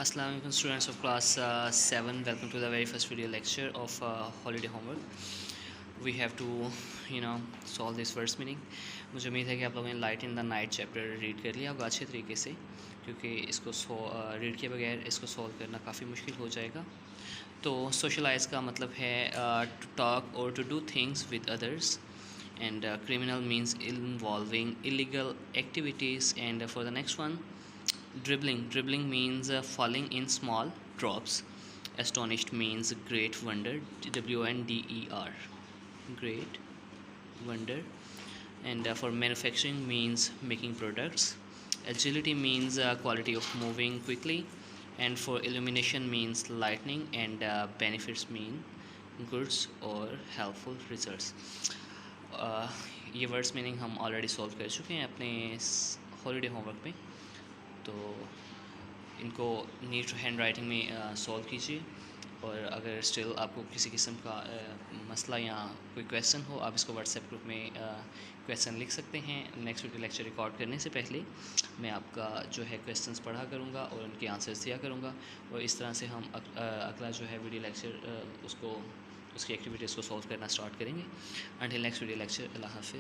Assalamu alaikum students of class 7. Welcome to the very first video lecture of holiday homework. We have to solve this first meaning. मुझे उम्मीद है कि आप लोगों ने light in the night chapter read कर लिया होगा अच्छे तरीके से, क्योंकि इसको रीड किए बगैर इसको सॉल्व करना काफ़ी मुश्किल हो जाएगा. तो सोशलाइज का मतलब है टू टॉक और to do things with others, and criminal means involving illegal activities. And for the next one, dribbling means falling in small drops. Astonished means great wonder, wonder, great wonder. And for manufacturing means making products. Agility means quality of moving quickly. And for illumination means lightning. And benefits mean goods or helpful results. ये words meaning हम already solve कर चुके हैं अपने holiday homework में, तो इनको NEET hand writing में सॉल्व कीजिए. और अगर स्टिल आपको किसी किस्म का मसला या कोई क्वेश्चन हो, आप इसको व्हाट्सएप ग्रुप में क्वेश्चन लिख सकते हैं. नेक्स्ट वीडियो लेक्चर रिकॉर्ड करने से पहले मैं आपका जो है क्वेश्चंस पढ़ा करूँगा और उनके आंसर्स दिया करूँगा, और इस तरह से हम अगला जो है वीडियो लेक्चर उसकी एक्टिविटीज़ को सॉल्व करना स्टार्ट करेंगे. अंटिल नेक्स्ट वीडियो लेक्चर, अल्लाह हाफ़िज़.